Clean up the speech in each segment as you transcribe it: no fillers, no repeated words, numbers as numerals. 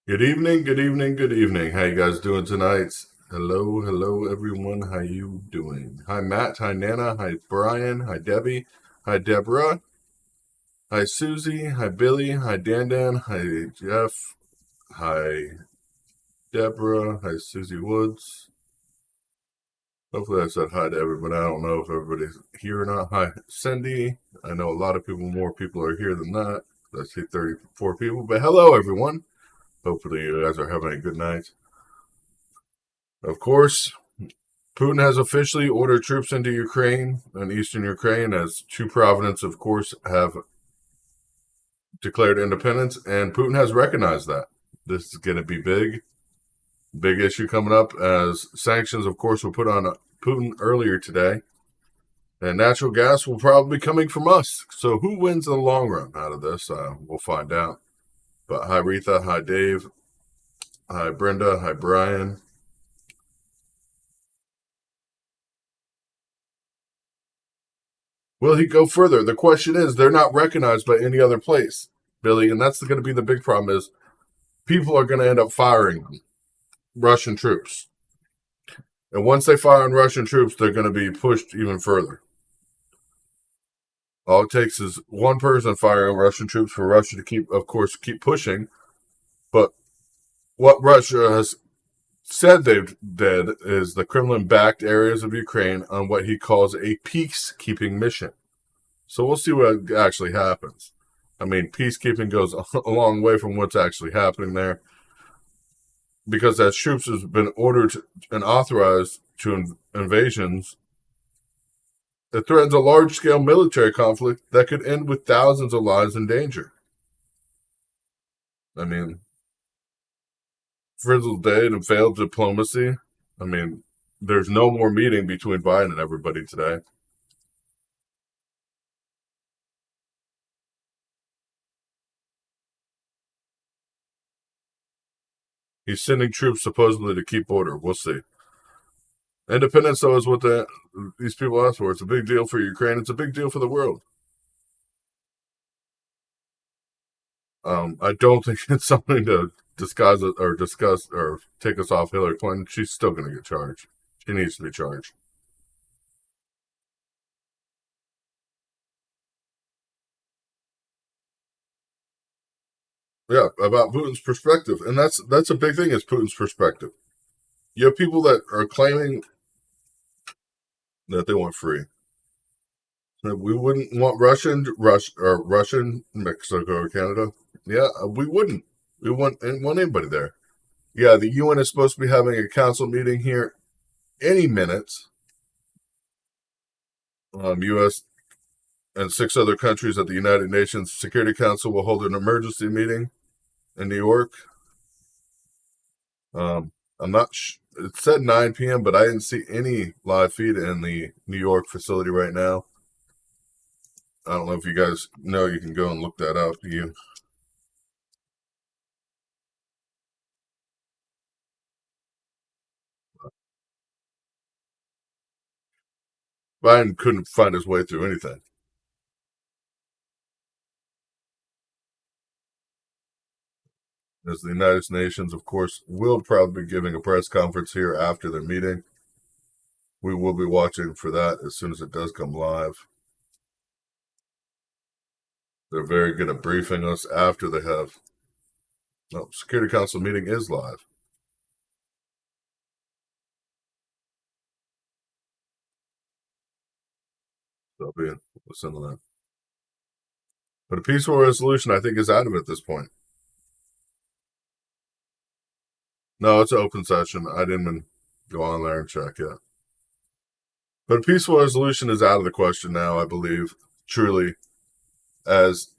Good evening, good evening, good evening. How you guys doing tonight? Hello, hello everyone. How you doing? Hi Matt, hi Nana, hi Brian, hi Debbie, hi Deborah, hi Susie, hi Billy, hi Dan, hi Jeff, hi Deborah, hi Susie Woods. Hopefully I said hi to everybody. I don't know if everybody's here or not. Hi Cindy. I know a lot of people, more people are here than that. I see 34 people, but hello everyone. Hopefully you guys are having a good night. Of course, Putin has officially ordered troops into Ukraine and eastern Ukraine, as two provinces, of course, have declared independence, and Putin has recognized that. This is going to be big issue coming up, as sanctions, of course, were put on Putin earlier today, and natural gas will probably be coming from us. So who wins in the long run out of this? We'll find out. But hi, Retha. Hi, Dave. Hi, Brenda. Hi, Brian. Will he go further? The question is, they're not recognized by any other place, Billy, and that's going to be the big problem is people are going to end up firing Russian troops. And once they fire on Russian troops, they're going to be pushed even further. All it takes is one person firing Russian troops for Russia to keep pushing. But what Russia has said they've did is the Kremlin-backed areas of Ukraine on what he calls a peacekeeping mission. So we'll see what actually happens. I mean, peacekeeping goes a long way from what's actually happening there, because as troops has been ordered and authorized to invasions, it threatens a large-scale military conflict that could end with thousands of lives in danger. I mean, frizzled date and failed diplomacy. I mean, there's no more meeting between Biden and everybody today. He's sending troops supposedly to keep order. We'll see. Independence, though, is what these people ask for. It's a big deal for Ukraine. It's a big deal for the world. I don't think it's something to disguise it or discuss or take us off Hillary Clinton. She's still going to get charged. She needs to be charged. Yeah, about Putin's perspective, and that's a big thing. Is Putin's perspective. You have people that are claiming that they want free. That we wouldn't want Russian Mexico or Canada. Yeah, we wouldn't. We want anybody there. Yeah, the UN is supposed to be having a council meeting here any minute. U.S. and 6 other countries at the United Nations Security Council will hold an emergency meeting in New York. I'm not. It said 9 p.m., but I didn't see any live feed in the New York facility right now. I don't know if you guys know. You can go and look that up. Biden couldn't find his way through anything. As the United Nations, of course, will probably be giving a press conference here after their meeting. We will be watching for that as soon as it does come live. They're very good at briefing us after they have. Oh, Security Council meeting is live. So I'll be listen to that. But a peaceful resolution, I think, is out of it at this point. No, it's an open session. I didn't even go on there and check yet. But a peaceful resolution is out of the question now, I believe, truly, as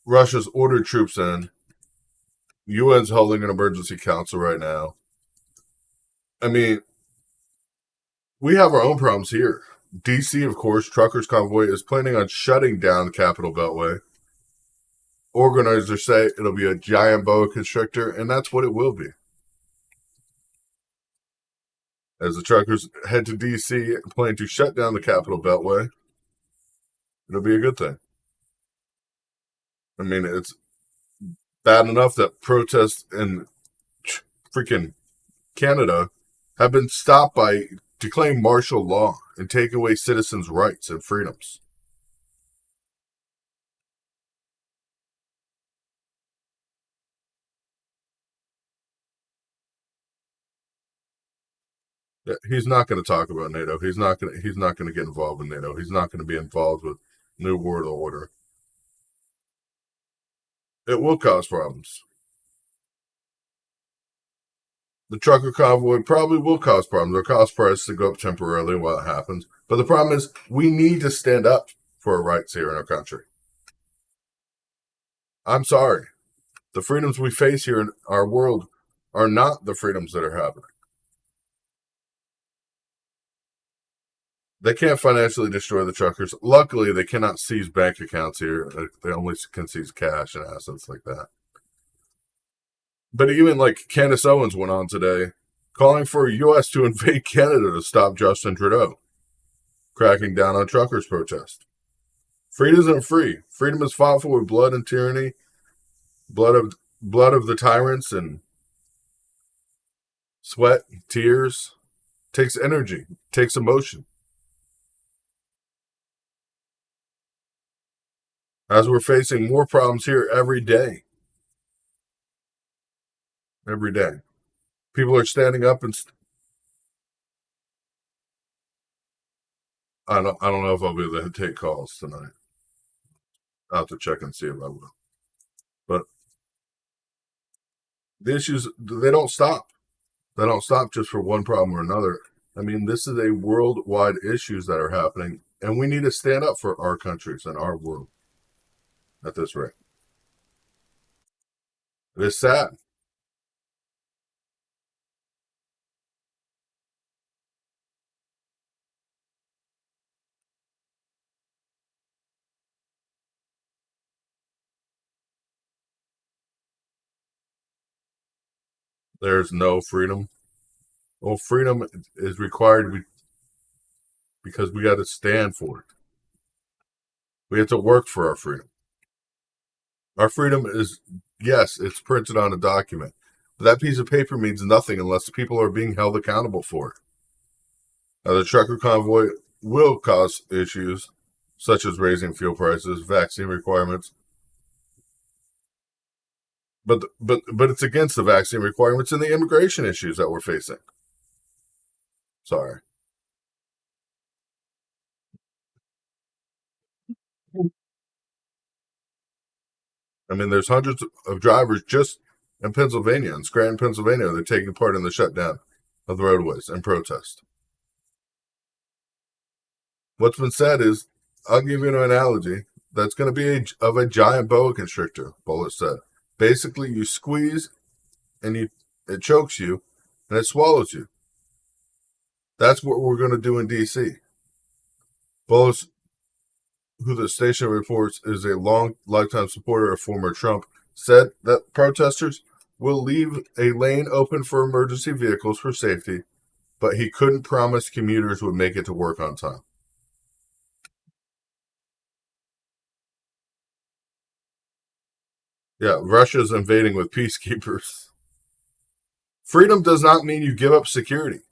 Russia's ordered troops in. UN's holding an emergency council right now. I mean, we have our own problems here. DC, of course, Truckers Convoy is planning on shutting down the Capital Beltway. Organizers say it'll be a giant boa constrictor, and that's what it will be. As the truckers head to DC, planning to shut down the Capital Beltway, it'll be a good thing. I mean, it's bad enough that protests in freaking Canada have been stopped by declaring martial law and taking away citizens' rights and freedoms. He's not going to talk about NATO. He's not going to get involved with NATO. He's not going to be involved with New World Order. It will cause problems. The trucker convoy probably will cause problems or cause prices to go up temporarily while it happens. But the problem is we need to stand up for our rights here in our country. I'm sorry. The freedoms we face here in our world are not the freedoms that are happening. They can't financially destroy the truckers. Luckily, they cannot seize bank accounts here. They only can seize cash and assets like that. But even like Candace Owens went on today, calling for the U.S. to invade Canada to stop Justin Trudeau, cracking down on truckers' protest. Freedom isn't free. Freedom is fought for with blood and tyranny, blood of the tyrants and sweat, tears. Takes energy, takes emotion. As we're facing more problems here every day. Every day. People are standing up and I don't know if I'll be able to take calls tonight. I'll have to check and see if I will. But the issues, they don't stop. They don't stop just for one problem or another. I mean, this is a worldwide issues that are happening, and we need to stand up for our countries and our world at this rate. It is sad. There's no freedom. Well, freedom is required because we got to stand for it. We have to work for our freedom. Our freedom is, yes, it's printed on a document. But that piece of paper means nothing unless the people are being held accountable for it. Now, the trucker convoy will cause issues, such as raising fuel prices, vaccine requirements. But it's against the vaccine requirements and the immigration issues that we're facing. Sorry. I mean, there's hundreds of drivers just in Pennsylvania, in Scranton, Pennsylvania, they're taking part in the shutdown of the roadways and protest. What's been said is, I'll give you an analogy that's going to be of a giant boa constrictor, Bullitt said. Basically, you squeeze and it chokes you and it swallows you. That's what we're going to do in D.C. Bullitt, who the station reports is a long lifetime supporter of former Trump, said that protesters will leave a lane open for emergency vehicles for safety, but he couldn't promise commuters would make it to work on time. Yeah, Russia's invading with peacekeepers. Freedom does not mean you give up security.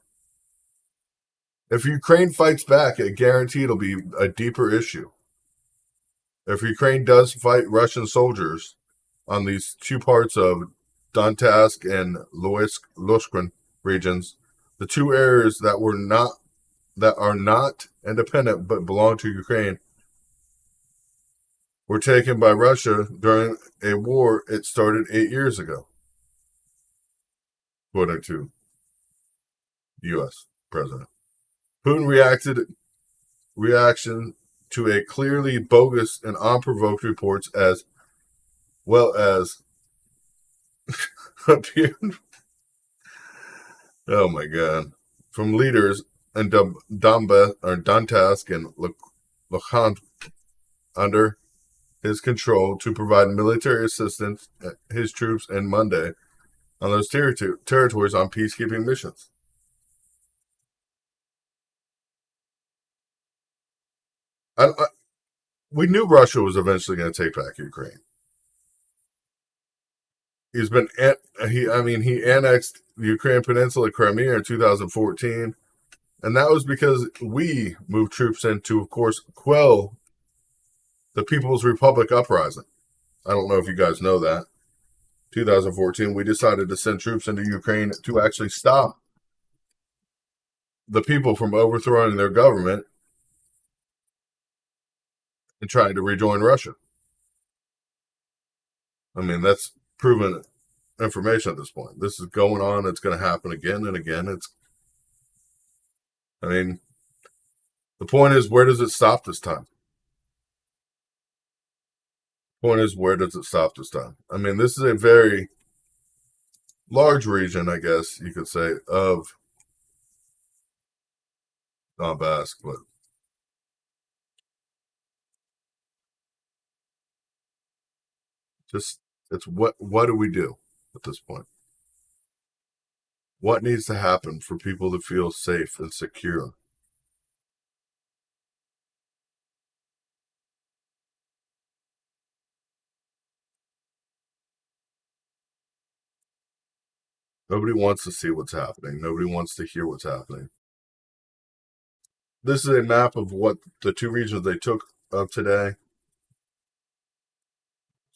If Ukraine fights back, I guarantee it'll be a deeper issue. if Ukraine does fight Russian soldiers on these two parts of Donetsk and Luhansk regions, the two areas that are not independent but belong to Ukraine, were taken by Russia during a war it started 8 years ago, according to the U.S. president. Putin reaction to a clearly bogus and unprovoked reports as well as oh my god, from leaders in Donetsk and Luhansk under his control to provide military assistance his troops on Monday on those territories on peacekeeping missions. We knew Russia was eventually going to take back Ukraine. He annexed the Ukraine Peninsula, Crimea in 2014, and that was because we moved troops in to, of course, quell the People's Republic uprising. I don't know if you guys know that. 2014, we decided to send troops into Ukraine to actually stop the people from overthrowing their government and trying to rejoin Russia. I mean, that's proven information at this point. This is going on. It's going to happen again and again. The point is, where does it stop this time? This is a very large region, I guess you could say, of Donbass, but it's what do we do at this point? What needs to happen for people to feel safe and secure? Nobody wants to see what's happening. Nobody wants to hear what's happening. This is a map of what the two regions they took of today.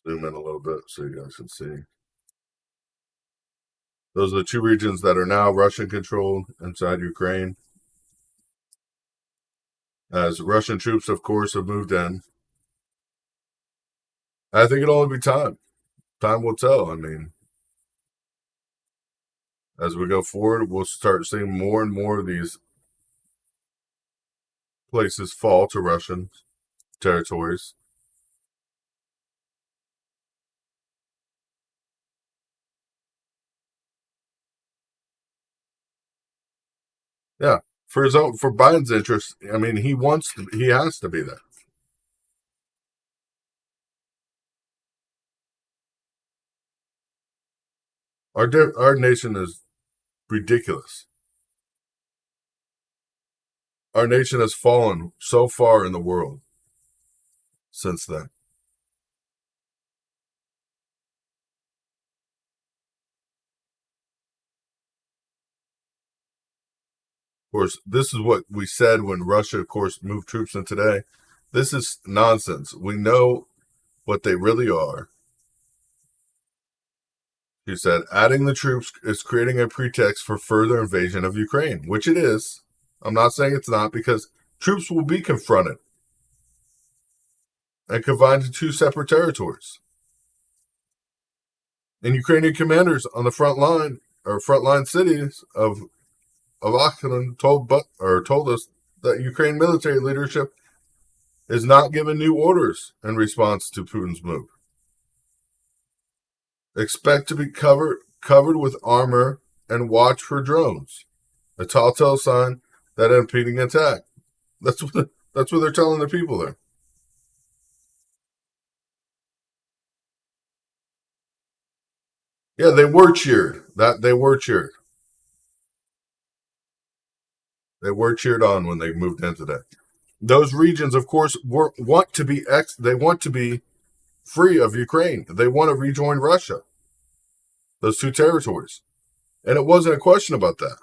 Zoom in a little bit so you guys can see. Those are the two regions that are now Russian-controlled inside Ukraine. As Russian troops, of course, have moved in. I think it'll only be time. Time will tell. As we go forward, we'll start seeing more and more of these places fall to Russian territories. Yeah, for Biden's interest, he has to be there. Our nation is ridiculous. Our nation has fallen so far in the world since then. Of course, this is what we said when Russia, of course, moved troops in today. This is nonsense. We know what they really are. He said, adding the troops is creating a pretext for further invasion of Ukraine, which it is. I'm not saying it's not, because troops will be confronted and confined to two separate territories. And Ukrainian commanders on the frontline cities of Aachen told us that Ukraine military leadership is not given new orders in response to Putin's move. Expect to be covered with armor and watch for drones. A telltale sign that an impending attack. That's what they're telling the people there. Yeah, they were cheered. They were cheered. They were cheered on when they moved in today. Those regions, of course, want to be free of Ukraine. They want to rejoin Russia. Those two territories. And it wasn't a question about that.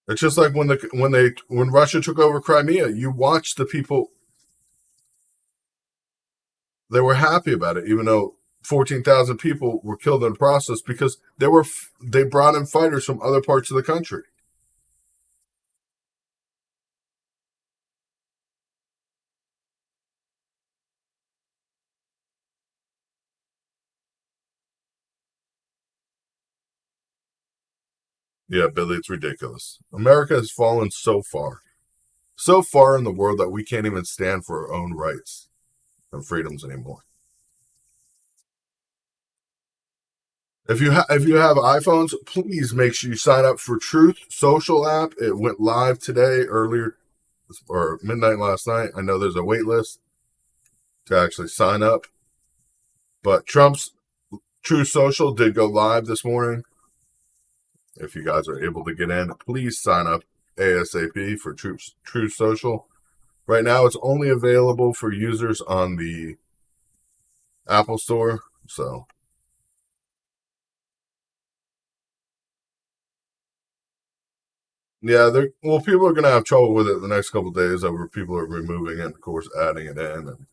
It's just like when Russia took over Crimea, you watched the people they were happy about it, even though 14,000 people were killed in the process because they brought in fighters from other parts of the country. Yeah, Billy, it's ridiculous. America has fallen so far in the world that we can't even stand for our own rights and freedoms anymore. If you have iPhones, please make sure you sign up for Truth Social app. It went live today, earlier or midnight last night. I know there's a wait list to actually sign up, but Trump's Truth Social did go live this morning. If you guys are able to get in, please sign up ASAP for Truth Social. Right now, it's only available for users on the Apple Store. So, yeah, people are going to have trouble with it the next couple of days over people are removing it, of course, adding it in. And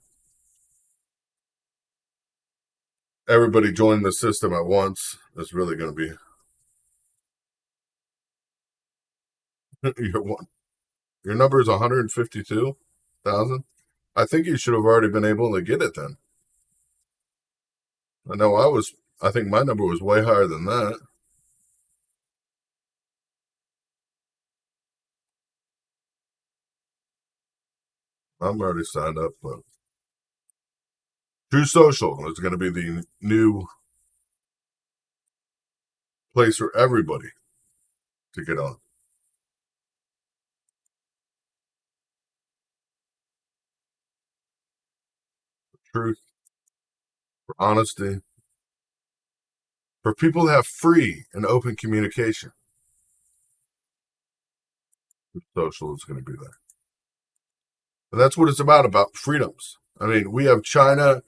everybody joining the system at once is really going to be your number is 152,000. I think you should have already been able to get it then. I know I think my number was way higher than that. I'm already signed up, but Truth Social is going to be the new place for everybody to get on. Truth, for honesty, for people to have free and open communication. Truth Social is going to be there. And that's what it's about freedoms. I mean, we have China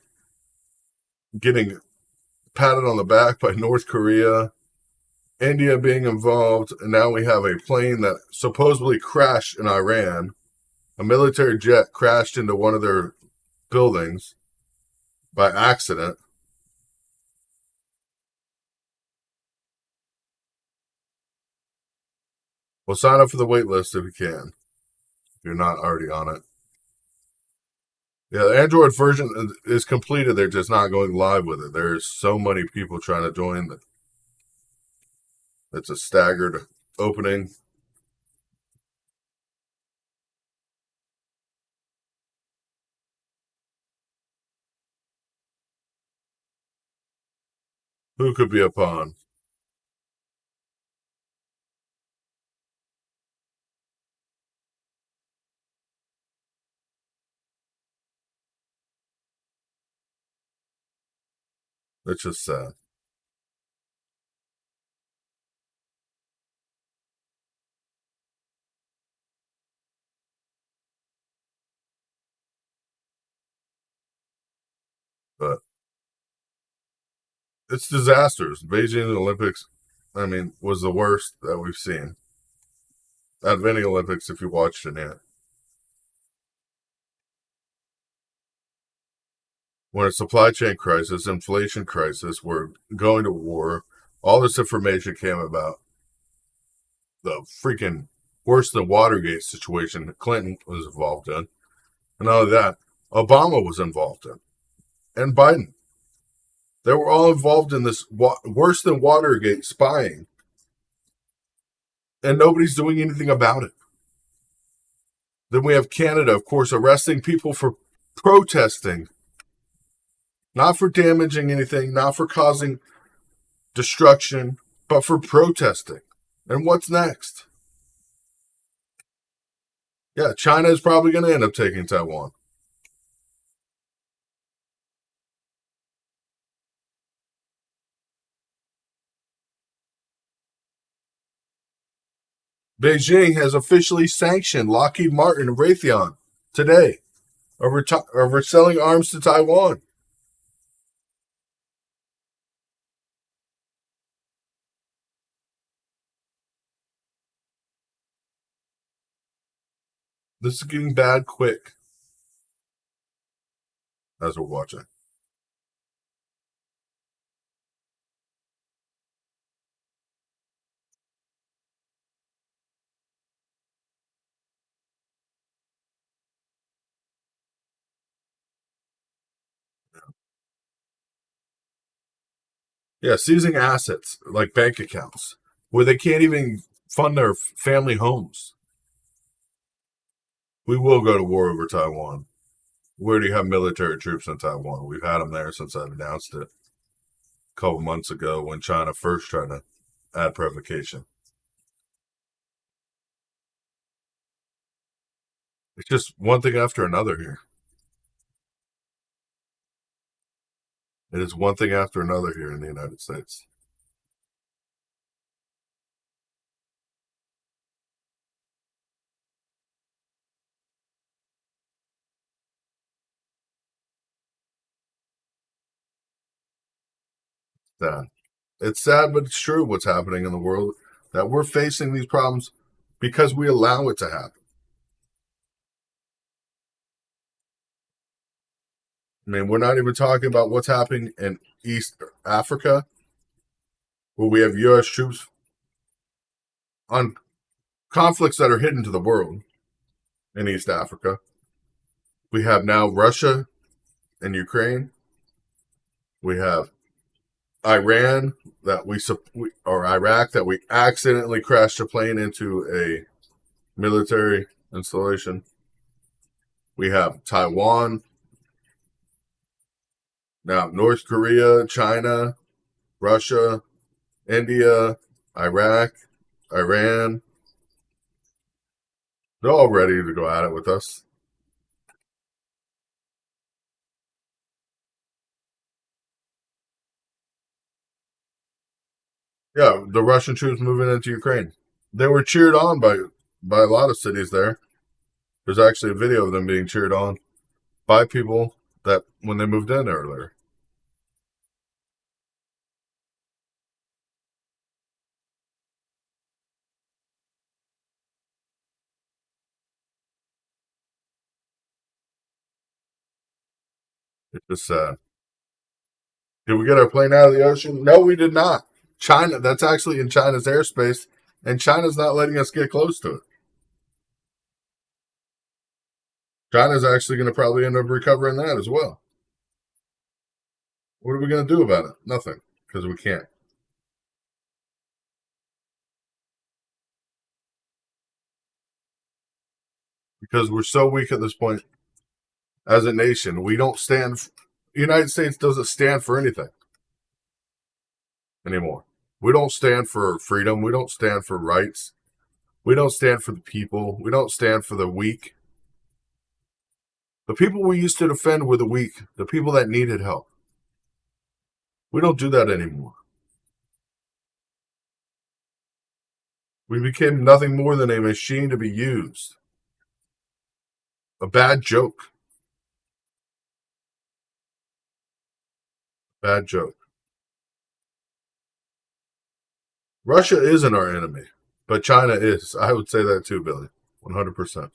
getting patted on the back by North Korea, India being involved, and now we have a plane that supposedly crashed in Iran. A military jet crashed into one of their buildings by accident. Well, sign up for the wait list if you can, if you're not already on it. Yeah, the Android version is completed. They're just not going live with it. There's so many people trying to join that it's a staggered opening. Who could be a pawn? It's just sad. But it's disasters. Beijing Olympics, I mean, was the worst that we've seen. Out of any Olympics, if you watched it yet. When a supply chain crisis, inflation crisis, we're going to war, all this information came about. The freaking worse than Watergate situation that Clinton was involved in. And not only that, Obama was involved in. And Biden. They were all involved in this worse than Watergate spying. And nobody's doing anything about it. Then we have Canada, of course, arresting people for protesting. Not for damaging anything, not for causing destruction, but for protesting. And what's next? Yeah, China is probably going to end up taking Taiwan. Beijing has officially sanctioned Lockheed Martin and Raytheon today over selling arms to Taiwan. This is getting bad quick as we're watching. Yeah, seizing assets like bank accounts where they can't even fund their family homes. We will go to war over Taiwan. We already have military troops in Taiwan. We've had them there since I've announced it a couple months ago when China first tried to add provocation. It's just one thing after another here. It is one thing after another here in the United States. Sad. It's sad, but it's true what's happening in the world, that we're facing these problems because we allow it to happen. I mean, we're not even talking about what's happening in East Africa, where we have U.S. troops on conflicts that are hidden to the world in East Africa. We have now Russia and Ukraine. We have Iran or Iraq that we accidentally crashed a plane into a military installation. We have Taiwan, now North Korea, China, Russia, India, Iraq, Iran. They're all ready to go at it with us. Yeah, the Russian troops moving into Ukraine. They were cheered on by a lot of cities there. There's actually a video of them being cheered on by people that when they moved in earlier. It's just sad. Did we get our plane out of the ocean? No, we did not. China, that's actually in China's airspace, and China's not letting us get close to it. China's actually going to probably end up recovering that as well. What are we going to do about it? Nothing, because we can't. Because we're so weak at this point as a nation. We don't stand. The United States doesn't stand for anything anymore. We don't stand for freedom. We don't stand for rights. We don't stand for the people. We don't stand for the weak. The people we used to defend were the weak, the people that needed help. We don't do that anymore. We became nothing more than a machine to be used. A bad joke. Bad joke. Russia isn't our enemy, but China is. I would say that too, Billy. 100%.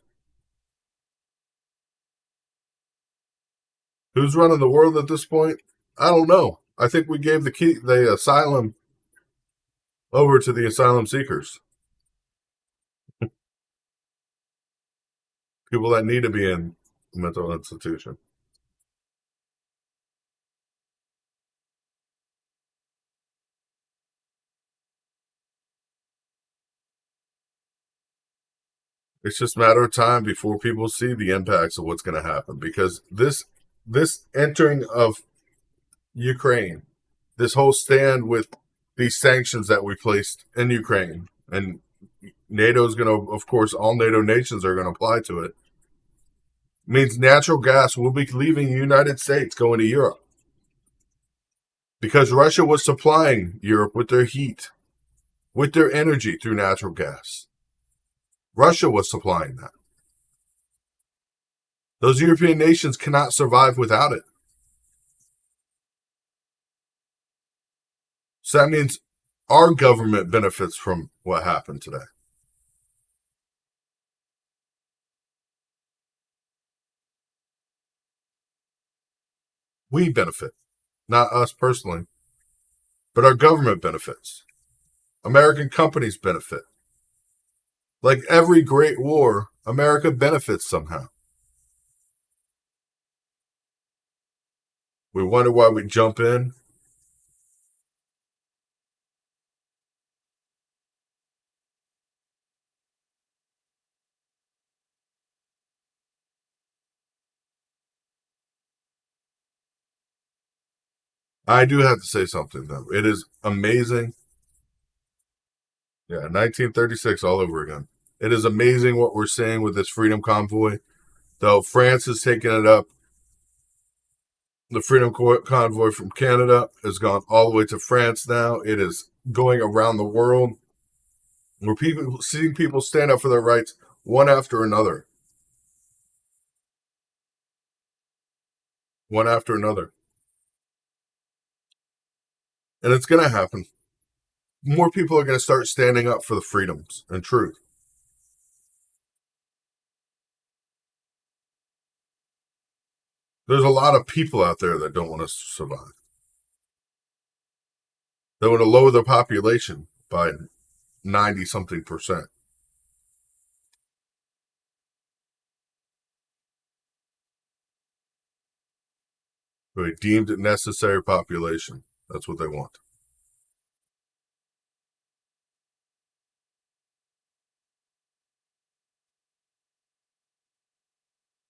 Who's running the world at this point? I don't know. I think we gave the asylum over to the asylum seekers. People that need to be in a mental institution. It's just a matter of time before people see the impacts of what's going to happen, because this entering of Ukraine, this whole stand with these sanctions that we placed in Ukraine, and NATO is going to, of course, all NATO nations are going to apply to it, means natural gas will be leaving the United States going to Europe, because Russia was supplying Europe with their heat, with their energy through natural gas. Russia was supplying that. Those European nations cannot survive without it. So that means our government benefits from what happened today. We benefit, not us personally, but our government benefits. American companies benefit. Like every great war, America benefits somehow. We wonder why we jump in. I do have to say something, though. It is amazing. Yeah, 1936 all over again. It is amazing what we're seeing with this freedom convoy. Though France is taking it up, the freedom convoy from Canada has gone all the way to France now. It is going around the world. We're seeing people stand up for their rights one after another. One after another. And it's going to happen. More people are going to start standing up for the freedoms and truth. There's a lot of people out there that don't want us to survive. They want to lower the population by 90 something percent. They deemed it necessary population. That's what they want.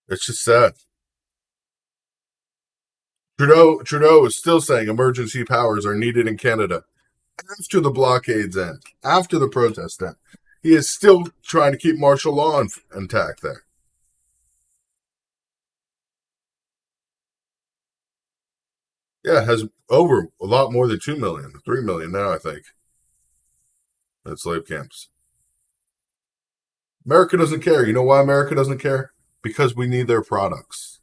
It's just sad. Trudeau is still saying emergency powers are needed in Canada after the blockades end, after the protests end. He is still trying to keep martial law intact there. Yeah, it has over a lot more than 2 million, 3 million now, I think, at slave camps. America doesn't care. You know why America doesn't care? Because we need their products.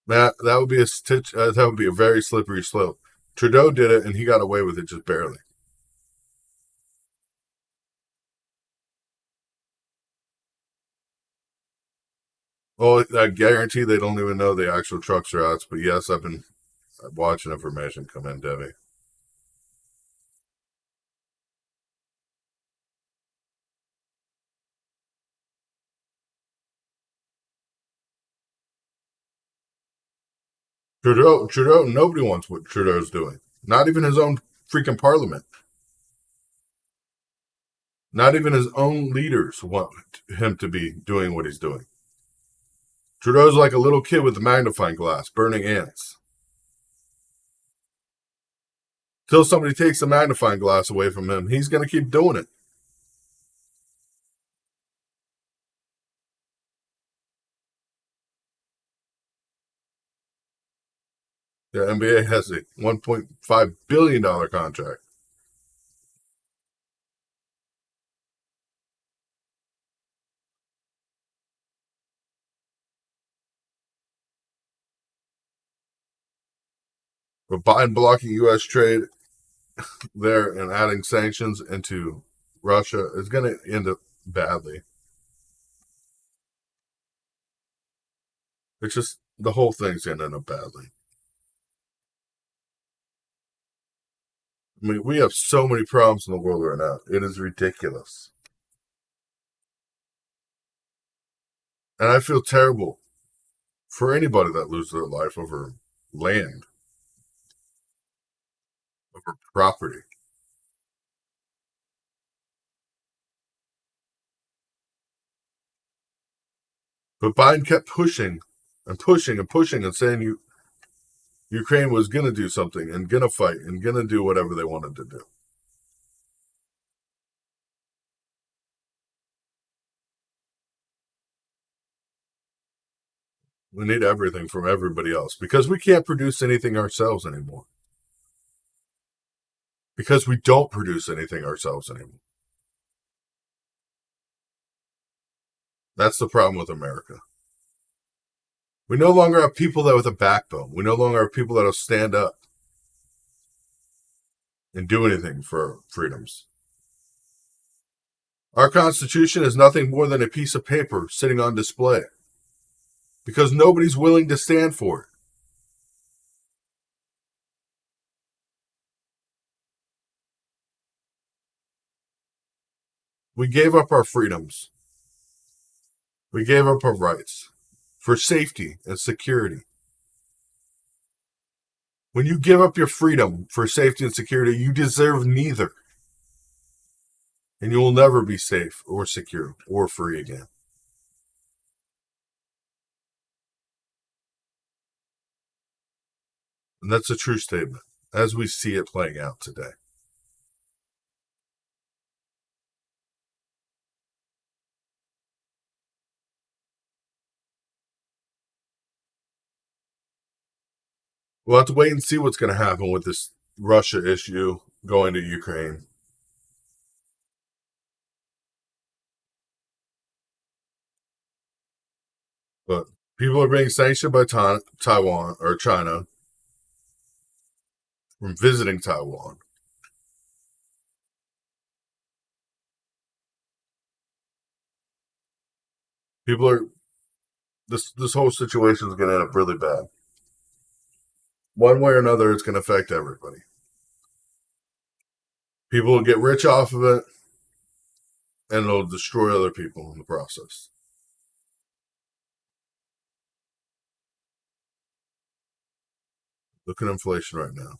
That would be a stitch. That would be a very slippery slope. Trudeau did it, and he got away with it just barely. Well, I guarantee they don't even know the actual trucks routes. But yes, I've been watching information come in, Debbie. Trudeau, nobody wants what Trudeau's doing. Not even his own freaking parliament. Not even his own leaders want him to be doing what he's doing. Trudeau's like a little kid with a magnifying glass, burning ants. Till somebody takes the magnifying glass away from him, he's going to keep doing it. The NBA has a $1.5 billion contract. But Biden blocking U.S. trade there and adding sanctions into Russia is going to end up badly. It's just the whole thing's going to end up badly. I mean, we have so many problems in the world right now. It is ridiculous. And I feel terrible for anybody that loses their life over land, over property. But Biden kept pushing and pushing and pushing and saying Ukraine was going to do something and going to fight and going to do whatever they wanted to do. We need everything from everybody else because we can't produce anything ourselves anymore. Because we don't produce anything ourselves anymore. That's the problem with America. We no longer have people that with a backbone. We no longer have people that will stand up and do anything for freedoms. Our Constitution is nothing more than a piece of paper sitting on display because nobody's willing to stand for it. We gave up our freedoms. We gave up our rights for safety and security. When you give up your freedom for safety and security, you deserve neither. and you will never be safe or secure or free again. And that's a true statement as we see it playing out today. We'll have to wait and see what's going to happen with this Russia issue going to Ukraine. But people are being sanctioned by Taiwan or China from visiting Taiwan. People are this whole situation is going to end up really bad. One way or another, it's going to affect everybody. People will get rich off of it, and it'll destroy other people in the process. Look at inflation right now.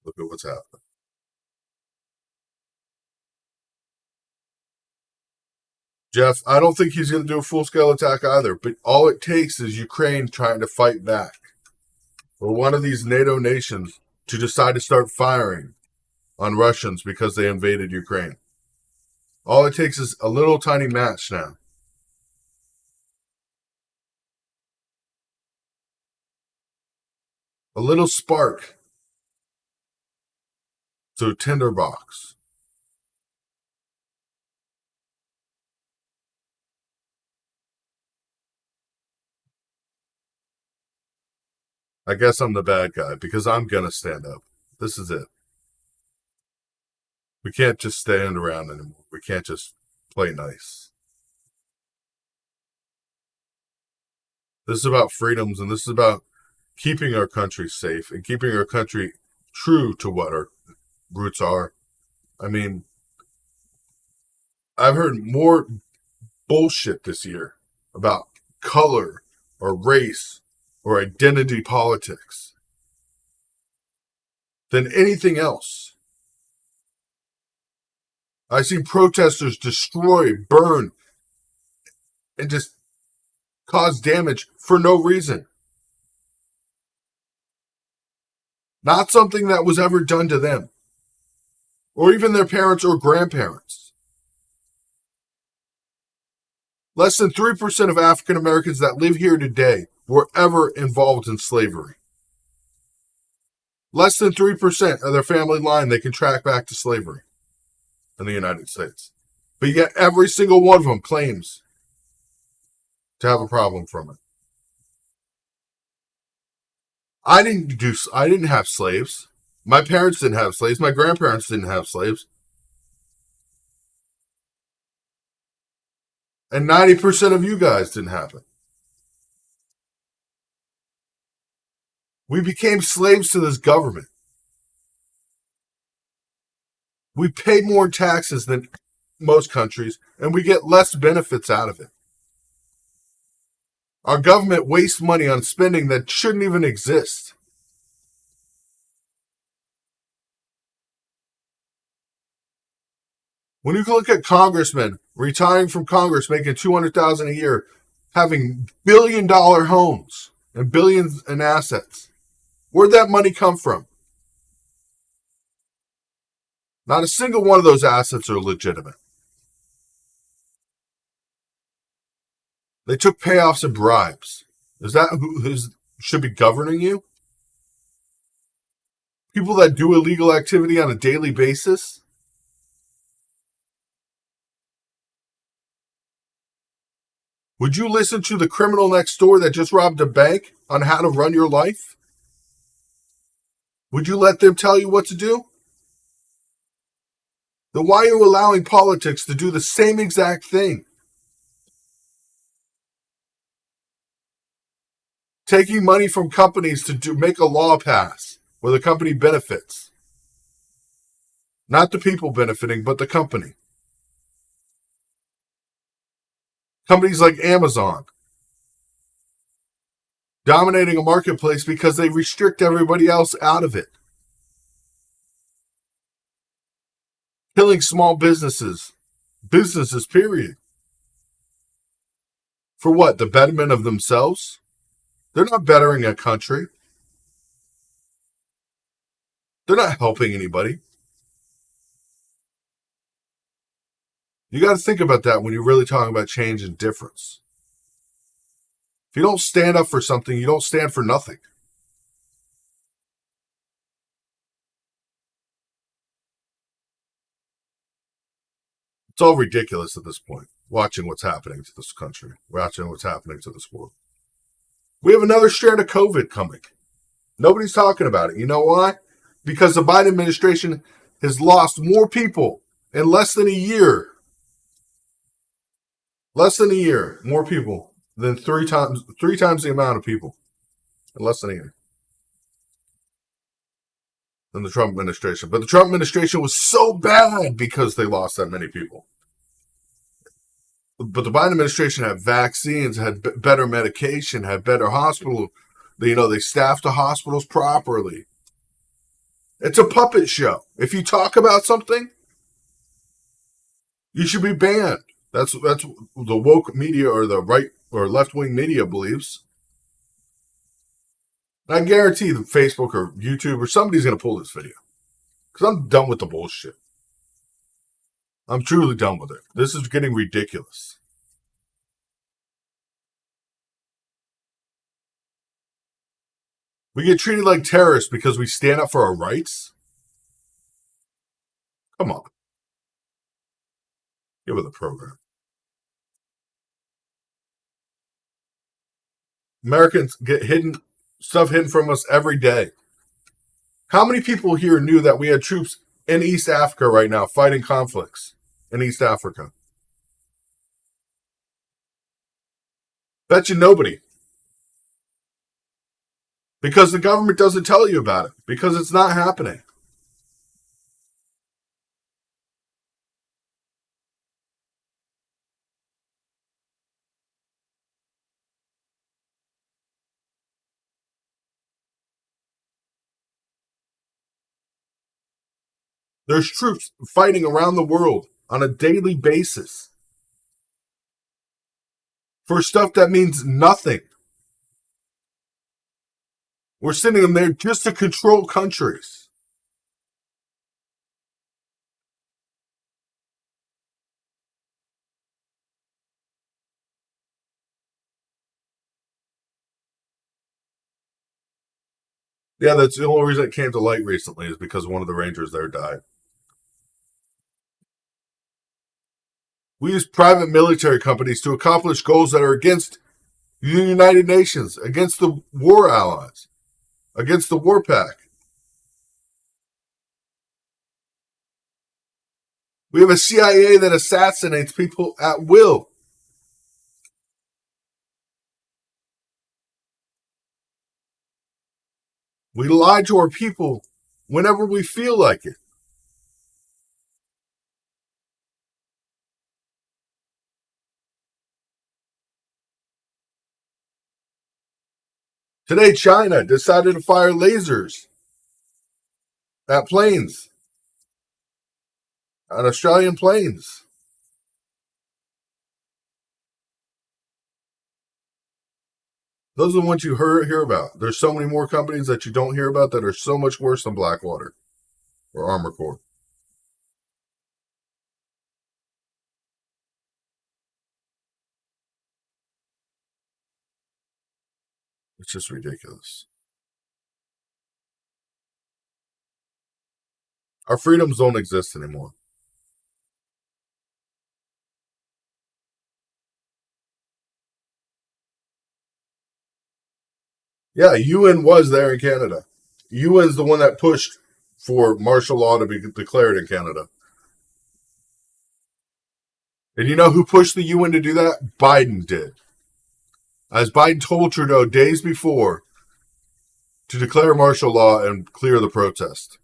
Look at what's happening. Jeff, I don't think he's going to do a full-scale attack either, but all it takes is Ukraine trying to fight back, or one of these NATO nations to decide to start firing on Russians because they invaded Ukraine. All it takes is a little tiny match now. A little spark to a tinderbox. I guess I'm the bad guy because I'm going to stand up. This is it. We can't just stand around anymore. We can't just play nice. This is about freedoms, and this is about keeping our country safe and keeping our country true to what our roots are. I mean, I've heard more bullshit this year about color or race or identity politics than anything else. I've seen protesters destroy, burn, and just cause damage for no reason. Not something that was ever done to them, or even their parents or grandparents. Less than 3% of African Americans that live here today were ever involved in slavery. Less than 3% of their family line they can track back to slavery in the United States. But yet every single one of them claims to have a problem from it. I didn't have slaves. My parents didn't have slaves. My grandparents didn't have slaves. And 90% of you guys didn't have it. We became slaves to this government. We pay more taxes than most countries, and we get less benefits out of it. Our government wastes money on spending that shouldn't even exist. When you look at congressmen retiring from Congress, making $200,000 a year, having billion-dollar homes and billions in assets, where'd that money come from? Not a single one of those assets are legitimate. They took payoffs and bribes. Is that who should be governing you? People that do illegal activity on a daily basis? Would you listen to the criminal next door that just robbed a bank on how to run your life? Would you let them tell you what to do? Then why are you allowing politics to do the same exact thing? Taking money from companies to make a law pass where the company benefits. Not the people benefiting, but the company. Companies like Amazon dominating a marketplace because they restrict everybody else out of it. killing small businesses, period. For what? The betterment of themselves? They're not bettering a country. They're not helping anybody. You got to think about that when you're really talking about change and difference. If you don't stand up for something, you don't stand for nothing. It's all ridiculous at this point, watching what's happening to this country, watching what's happening to this world. We have another strand of COVID coming. Nobody's talking about it. You know why? Because the Biden administration has lost more people in less than a year. Less than a year, more people than three times the amount of people in less than a year than the Trump administration. But the Trump administration was so bad because they lost that many people. But the Biden administration had vaccines, had better medication, had better hospital. They staffed the hospitals properly. It's a puppet show. If you talk about something, you should be banned. That's the woke media or the right or left-wing media believes. And I guarantee that Facebook or YouTube or somebody's going to pull this video. Because I'm done with the bullshit. I'm truly done with it. This is getting ridiculous. We get treated like terrorists because we stand up for our rights? Come on. Get with the program. Americans get stuff hidden from us every day. How many people here knew that we had troops in East Africa right now fighting conflicts in East Africa? Bet you nobody. Because the government doesn't tell you about it. Because it's not happening. There's troops fighting around the world on a daily basis for stuff that means nothing. We're sending them there just to control countries. Yeah, that's the only reason it came to light recently is because one of the Rangers there died. We use private military companies to accomplish goals that are against the United Nations, against the war allies, against the war pact. We have a CIA that assassinates people at will. We lie to our people whenever we feel like it. Today, China decided to fire lasers at planes, on Australian planes. Those are the ones you hear about. There's so many more companies that you don't hear about that are so much worse than Blackwater or Armor Corps. It's just ridiculous. Our freedoms don't exist anymore. Yeah, UN was there in Canada. UN's the one that pushed for martial law to be declared in Canada. And you know who pushed the UN to do that? Biden did. As Biden told Trudeau days before to declare martial law and clear the protest.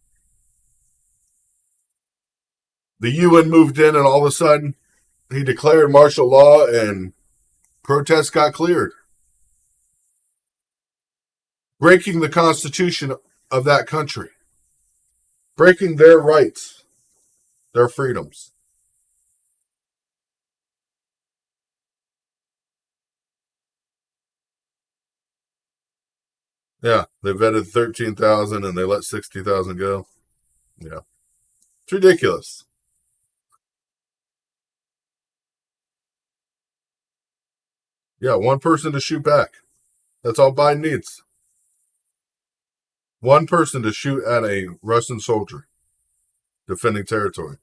The UN moved in and all of a sudden he declared martial law and protests got cleared. Breaking the constitution of that country. Breaking their rights. their freedoms. Yeah, they vetted 13,000 and they let 60,000 go. Yeah, it's ridiculous. Yeah, one person to shoot back. That's all Biden needs. One person to shoot at a Russian soldier defending territory.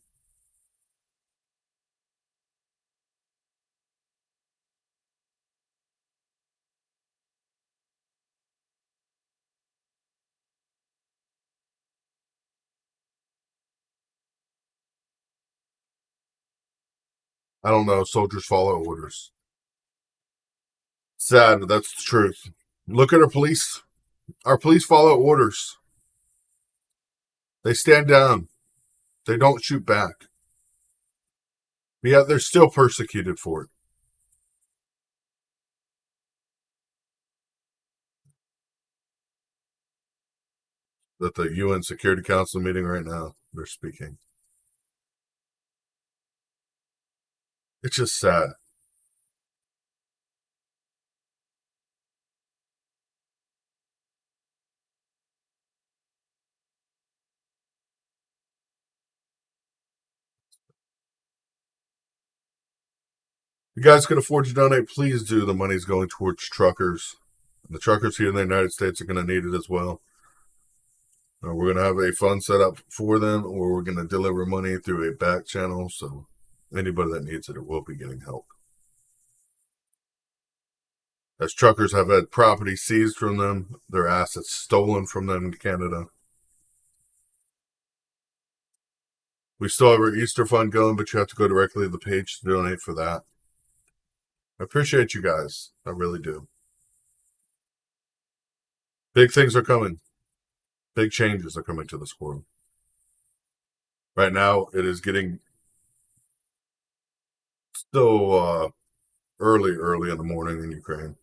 I don't know. Soldiers follow orders. Sad, but that's the truth. Look at our police. Our police follow orders. They stand down. They don't shoot back. But yet they're still persecuted for it. At the UN Security Council meeting right now, they're speaking. It's just sad. If you guys can afford to donate, please do. The money's going towards truckers. And the truckers here in the United States are going to need it as well. We're going to have a fund set up for them, or we're going to deliver money through a back channel. So anybody that needs it will be getting help. As truckers have had property seized from them, their assets stolen from them in Canada. We still have our Easter fund going, but you have to go directly to the page to donate for that. I appreciate you guys. I really do. Big things are coming. Big changes are coming to this world. Right now, it is getting still early in the morning in Ukraine.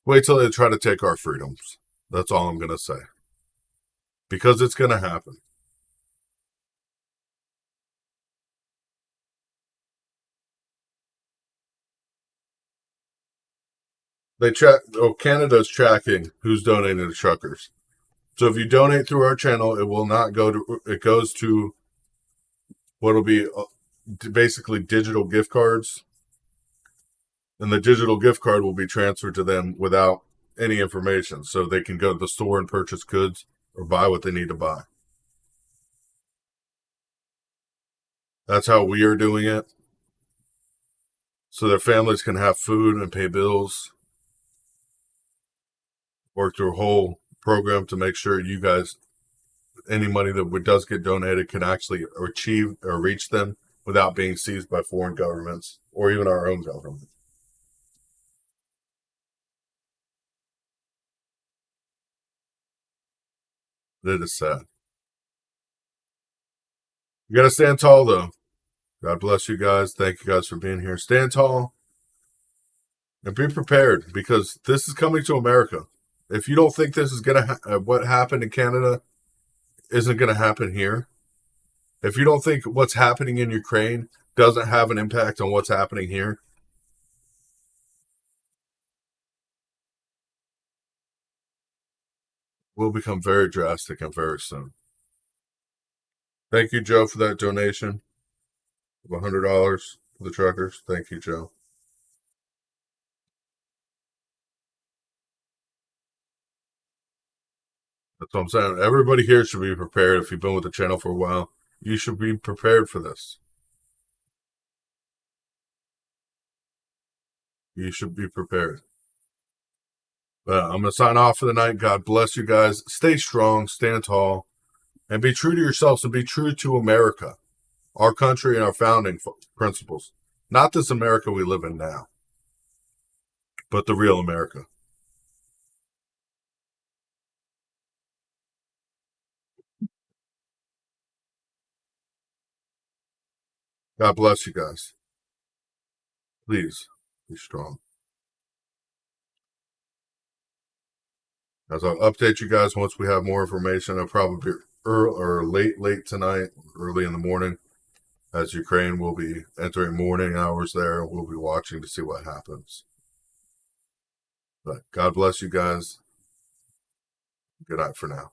Wait till they try to take our freedoms. That's all I'm going to say. Because it's going to happen. Canada's tracking who's donating to truckers. So if you donate through our channel, it will not go to, it goes to what will be basically digital gift cards. And the digital gift card will be transferred to them without any information. So they can go to the store and purchase goods or buy what they need to buy. That's how we are doing it. So their families can have food and pay bills. Work through a whole program to make sure you guys, any money that does get donated, can actually achieve or reach them without being seized by foreign governments or even our own government. It is sad. You got to stand tall, though. God bless you guys. Thank you guys for being here. Stand tall and be prepared because this is coming to America. If you don't think this is going to what happened in Canada isn't going to happen here, if you don't think what's happening in Ukraine doesn't have an impact on what's happening here, will become very drastic and very soon. Thank you, Joe, for that donation of $100 for the truckers. Thank you, Joe. That's what I'm saying. Everybody here should be prepared. If you've been with the channel for a while, you should be prepared for this. You should be prepared. I'm going to sign off for the night. God bless you guys. Stay strong, stand tall, and be true to yourselves and be true to America, our country, and our founding principles. Not this America we live in now, but the real America. God bless you guys. Please. Be strong. As I'll update you guys once we have more information. It'll probably be early or late tonight, early in the morning, as Ukraine will be entering morning hours there. We'll be watching to see what happens. But God bless you guys. Good night for now.